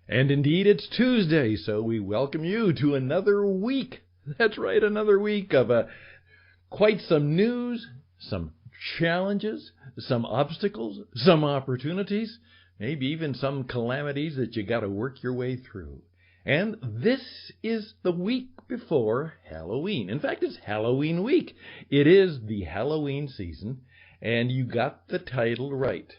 And indeed, it's Tuesday, so we welcome you to another week. That's right, another week of quite some news, some challenges, some obstacles, some opportunities, maybe even some calamities that you got to work your way through. And this is the week before Halloween. In fact, it's Halloween week. It is the Halloween season, and you got the title right.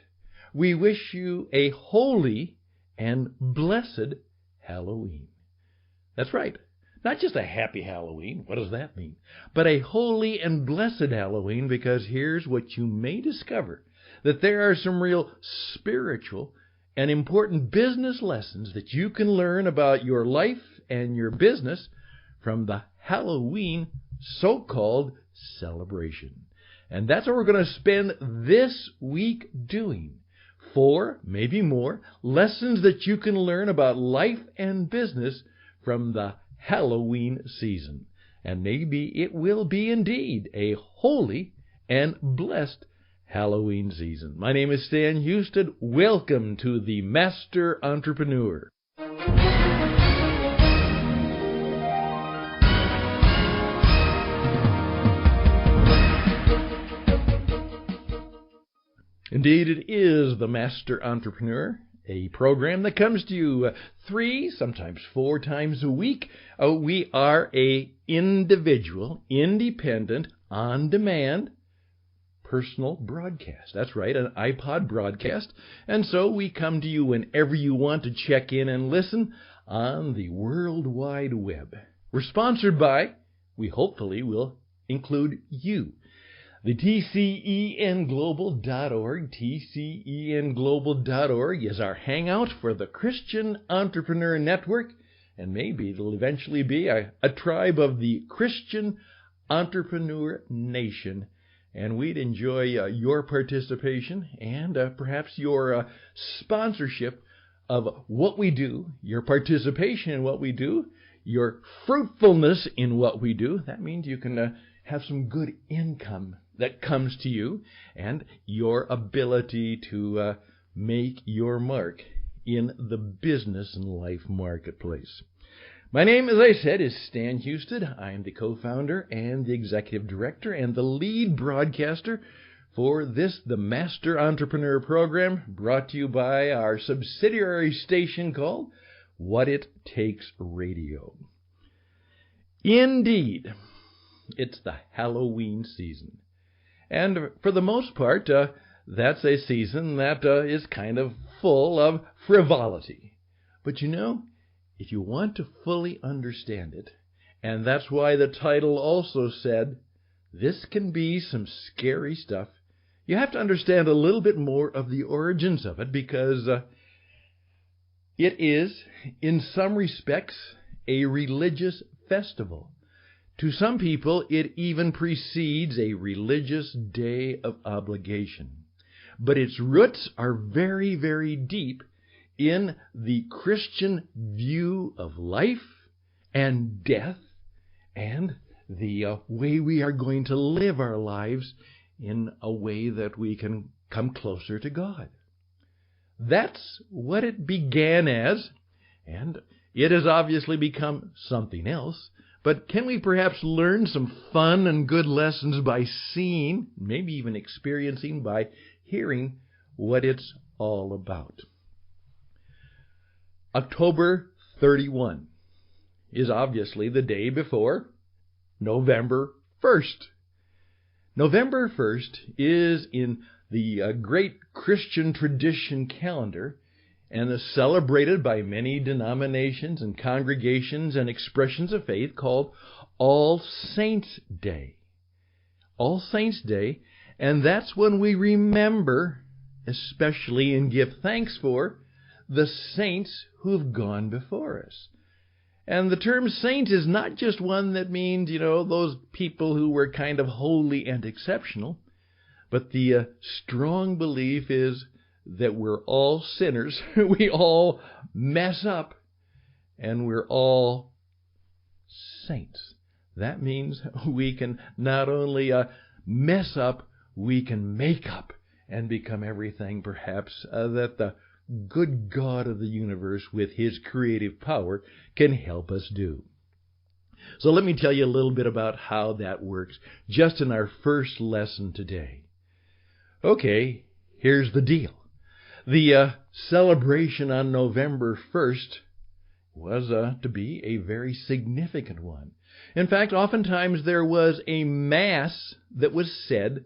We wish you a holy and blessed Halloween. That's right. Not just a happy Halloween. What does that mean? But a holy and blessed Halloween, because here's what you may discover, that there are some real spiritual and important business lessons that you can learn about your life and your business from the Halloween so-called celebration. And that's what we're going to spend this week doing. 4, maybe more, lessons that you can learn about life and business from the Halloween season. And maybe it will be indeed a holy and blessed Halloween season. My name is Stan Houston. Welcome to the Master Entrepreneur. Indeed, it is the Master Entrepreneur, a program that comes to you 3, sometimes 4 times a week. We are a individual, independent, on-demand, personal broadcast. That's right, an iPod broadcast. And so we come to you whenever you want to check in and listen on the World Wide Web. We're sponsored by, we hopefully will include you. The TCENglobal.org. TCENglobal.org is our hangout for the Christian Entrepreneur Network, and maybe it'll eventually be a tribe of the Christian Entrepreneur Nation. And we'd enjoy your participation and perhaps your sponsorship of what we do, your participation in what we do, your fruitfulness in what we do. That means you can have some good income that comes to you, and your ability to make your mark in the business and life marketplace. My name, as I said, is Stan Houston. I am the co-founder and the executive director and the lead broadcaster for this, the Master Entrepreneur program, brought to you by our subsidiary station called What It Takes Radio. Indeed, it's the Halloween season. And for the most part, that's a season that is kind of full of frivolity. But you know, if you want to fully understand it, and that's why the title also said, this can be some scary stuff, you have to understand a little bit more of the origins of it, because it is, in some respects, a religious festival. To some people, it even precedes a religious day of obligation. But its roots are very, very deep in the Christian view of life and death and the way we are going to live our lives in a way that we can come closer to God. That's what it began as, and it has obviously become something else. But can we perhaps learn some fun and good lessons by seeing, maybe even experiencing, by hearing what it's all about? October 31 is obviously the day before November 1st. November 1st is in the great Christian tradition calendar and is celebrated by many denominations and congregations and expressions of faith, called All Saints' Day. All Saints' Day, and that's when we remember, especially, and give thanks for the saints who've gone before us. And the term saint is not just one that means, those people who were kind of holy and exceptional, but the strong belief is that we're all sinners, we all mess up, and we're all saints. That means we can not only mess up, we can make up and become everything perhaps that the good God of the universe with his creative power can help us do. So let me tell you a little bit about how that works just in our first lesson today. Okay, here's the deal. The celebration on November 1st was to be a very significant one. In fact, oftentimes there was a Mass that was said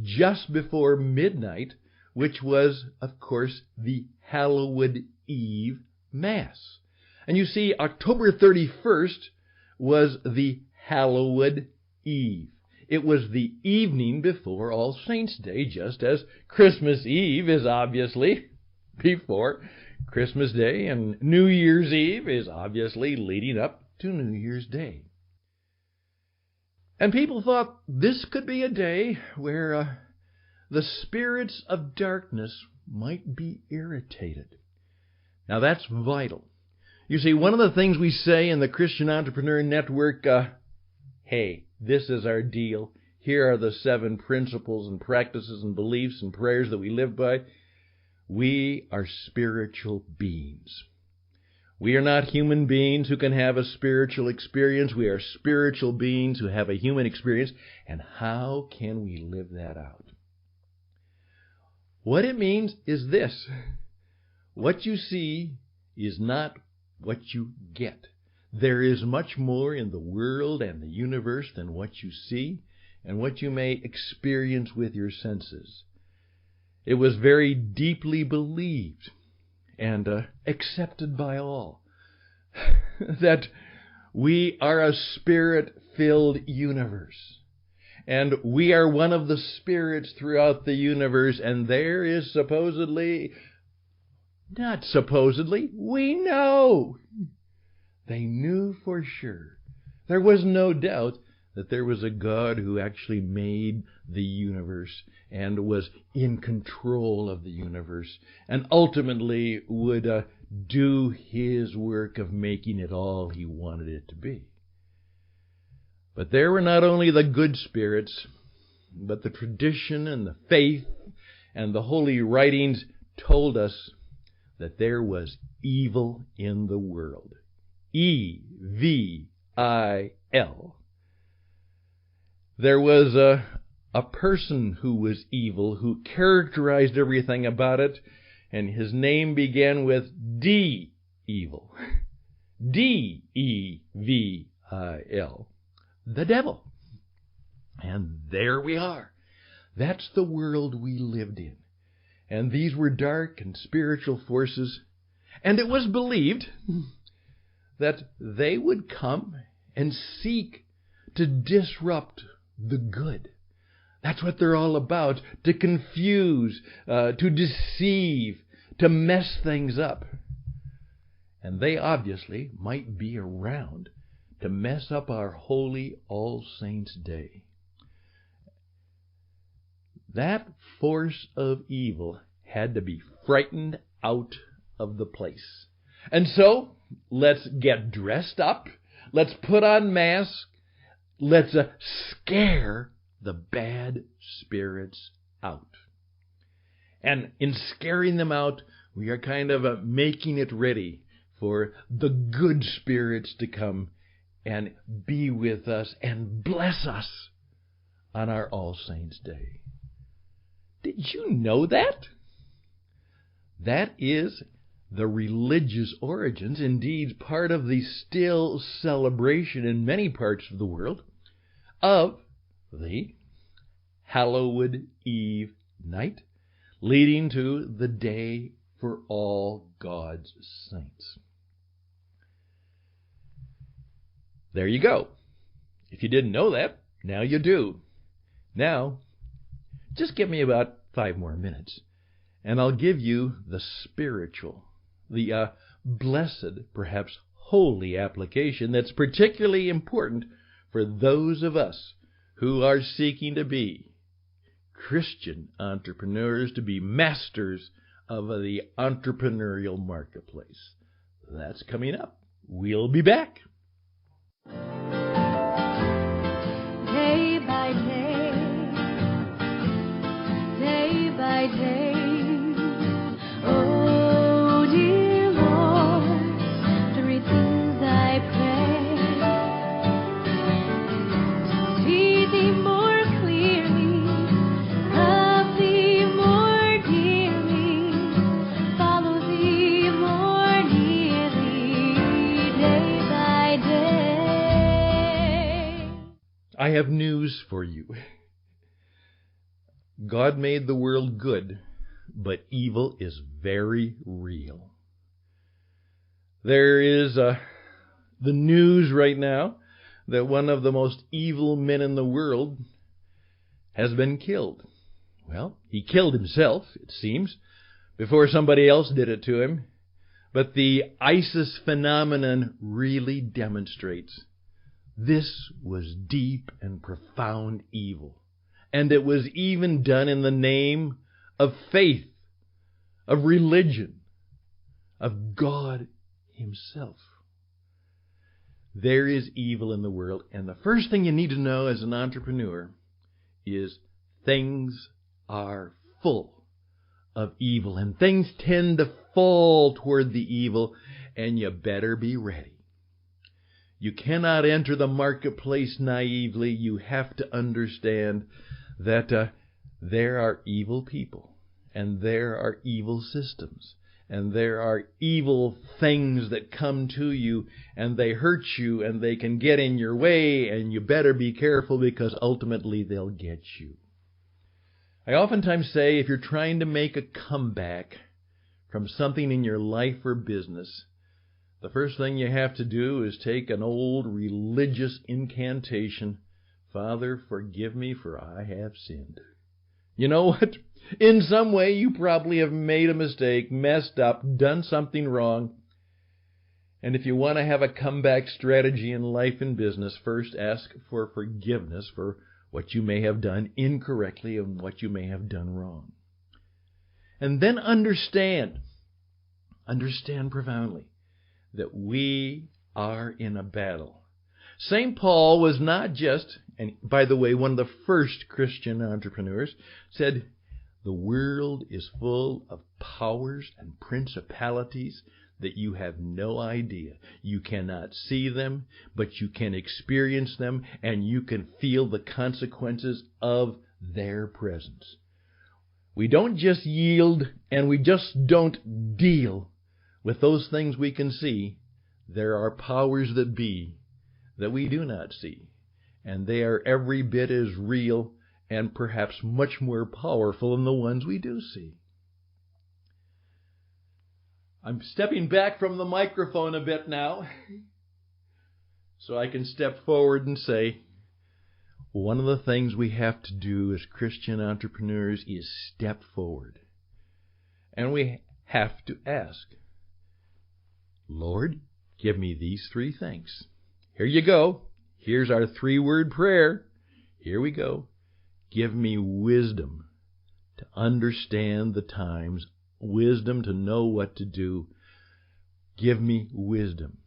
just before midnight, which was, of course, the Hallowed Eve Mass. And you see, October 31st was the Hallowed Eve. It was the evening before All Saints' Day, just as Christmas Eve is obviously before Christmas Day, and New Year's Eve is obviously leading up to New Year's Day. And people thought this could be a day where the spirits of darkness might be irritated. Now that's vital. You see, one of the things we say in the Christian Entrepreneur Network, hey, this is our deal. Here are the 7 principles and practices and beliefs and prayers that we live by. We are spiritual beings. We are not human beings who can have a spiritual experience. We are spiritual beings who have a human experience. And how can we live that out? What it means is this. What you see is not what you get. There is much more in the world and the universe than what you see and what you may experience with your senses. It was very deeply believed and accepted by all that we are a spirit-filled universe. And we are one of the spirits throughout the universe, and there is we know. They knew for sure. There was no doubt that there was a God who actually made the universe and was in control of the universe and ultimately would do his work of making it all he wanted it to be. But there were not only the good spirits, but the tradition and the faith and the holy writings told us that there was evil in the world. E-V-I-L. There was a person who was evil, who characterized everything about it, and his name began with D, evil. D-E-V-I-L. The devil. And there we are. That's the world we lived in. And these were dark and spiritual forces. And it was believed that they would come and seek to disrupt the good. That's what they're all about, to confuse, to deceive, to mess things up. And they obviously might be around to mess up our holy All Saints' Day. That force of evil had to be frightened out of the place. And so, let's get dressed up, let's put on masks, let's scare the bad spirits out. And in scaring them out, we are kind of making it ready for the good spirits to come and be with us and bless us on our All Saints' Day. Did you know that? That is the religious origins, indeed part of the still celebration in many parts of the world, of the Hallowed Eve night, leading to the day for all God's saints. There you go. If you didn't know that, now you do. Now, just give me about 5 more minutes, and I'll give you the spiritual, the blessed, perhaps holy application that's particularly important for those of us who are seeking to be Christian entrepreneurs, to be masters of the entrepreneurial marketplace. That's coming up. We'll be back. Day by day, day by day, oh. I have news for you. God made the world good, but evil is very real. There is the news right now that one of the most evil men in the world has been killed. Well, he killed himself, it seems, before somebody else did it to him. But the ISIS phenomenon really demonstrates this was deep and profound evil. And it was even done in the name of faith, of religion, of God Himself. There is evil in the world, and the first thing you need to know as an entrepreneur is things are full of evil, and things tend to fall toward the evil, and you better be ready. You cannot enter the marketplace naively. You have to understand that there are evil people, and there are evil systems, and there are evil things that come to you, and they hurt you, and they can get in your way, and you better be careful because ultimately they'll get you. I oftentimes say if you're trying to make a comeback from something in your life or business, the first thing you have to do is take an old religious incantation, Father, forgive me for I have sinned. You know what? In some way you probably have made a mistake, messed up, done something wrong. And if you want to have a comeback strategy in life and business, first ask for forgiveness for what you may have done incorrectly and what you may have done wrong. And then understand profoundly that we are in a battle. St. Paul was not just, and by the way, one of the first Christian entrepreneurs, said, the world is full of powers and principalities that you have no idea. You cannot see them, but you can experience them, and you can feel the consequences of their presence. We don't just yield, and we just don't deal with those things we can see. There are powers that be that we do not see, and they are every bit as real and perhaps much more powerful than the ones we do see. I'm stepping back from the microphone a bit now so I can step forward and say, one of the things we have to do as Christian entrepreneurs is step forward. And we have to ask, Lord, give me these 3 things. Here you go. Here's our 3-word prayer. Here we go. Give me wisdom to understand the times, wisdom to know what to do. Give me wisdom.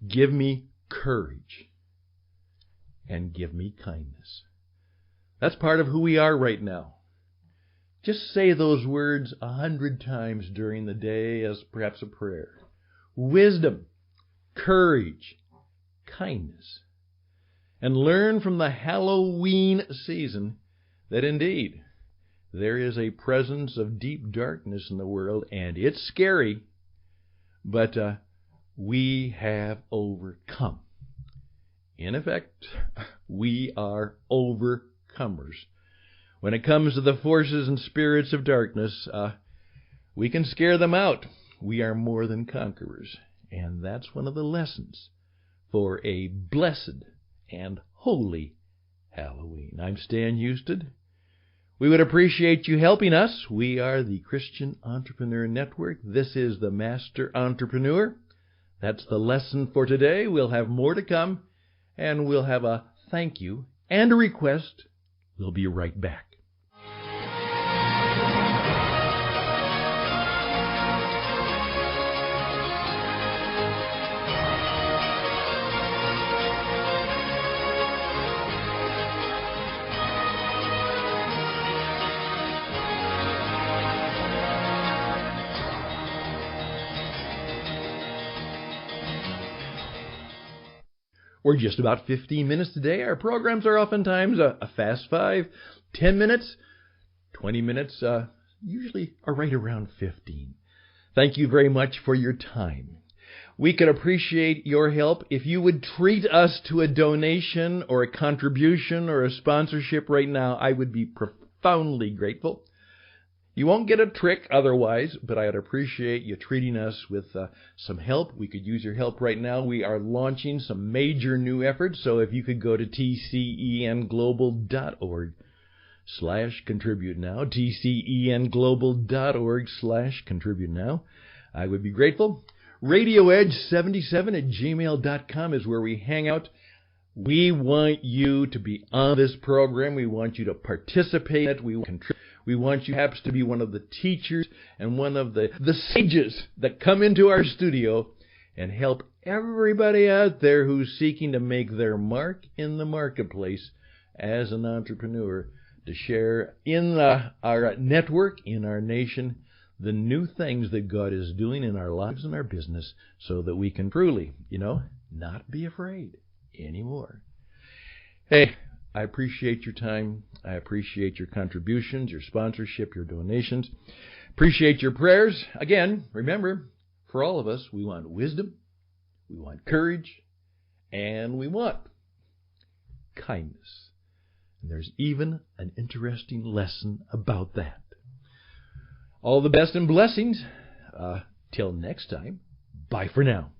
Give me courage. And give me kindness. That's part of who we are right now. Just say those words 100 times during the day as perhaps a prayer. Wisdom, courage, kindness. And learn from the Halloween season that indeed there is a presence of deep darkness in the world, and it's scary, but we have overcome. In effect, we are overcomers. When it comes to the forces and spirits of darkness, we can scare them out. We are more than conquerors. And that's one of the lessons for a blessed and holy Halloween. I'm Stan Houston. We would appreciate you helping us. We are the Christian Entrepreneur Network. This is the Master Entrepreneur. That's the lesson for today. We'll have more to come, and we'll have a thank you and a request. We'll be right back. We're just about 15 minutes today. Our programs are oftentimes a fast 5, 10 minutes, 20 minutes, usually are right around 15. Thank you very much for your time. We could appreciate your help. If you would treat us to a donation or a contribution or a sponsorship right now, I would be profoundly grateful. You won't get a trick otherwise, but I'd appreciate you treating us with some help. We could use your help right now. We are launching some major new efforts, so if you could go to tcenglobal.org/contribute now, tcenglobal.org/contribute now, I would be grateful. RadioEdge77@gmail.com is where we hang out. We want you to be on this program. We want you to participate. We want you perhaps to be one of the teachers and one of the sages that come into our studio and help everybody out there who's seeking to make their mark in the marketplace as an entrepreneur, to share in our network, in our nation, the new things that God is doing in our lives and our business, so that we can truly, not be afraid anymore. Hey, I appreciate your time. I appreciate your contributions, your sponsorship, your donations. Appreciate your prayers. Again, remember, for all of us, we want wisdom, we want courage, and we want kindness. And there's even an interesting lesson about that. All the best and blessings. Till next time, bye for now.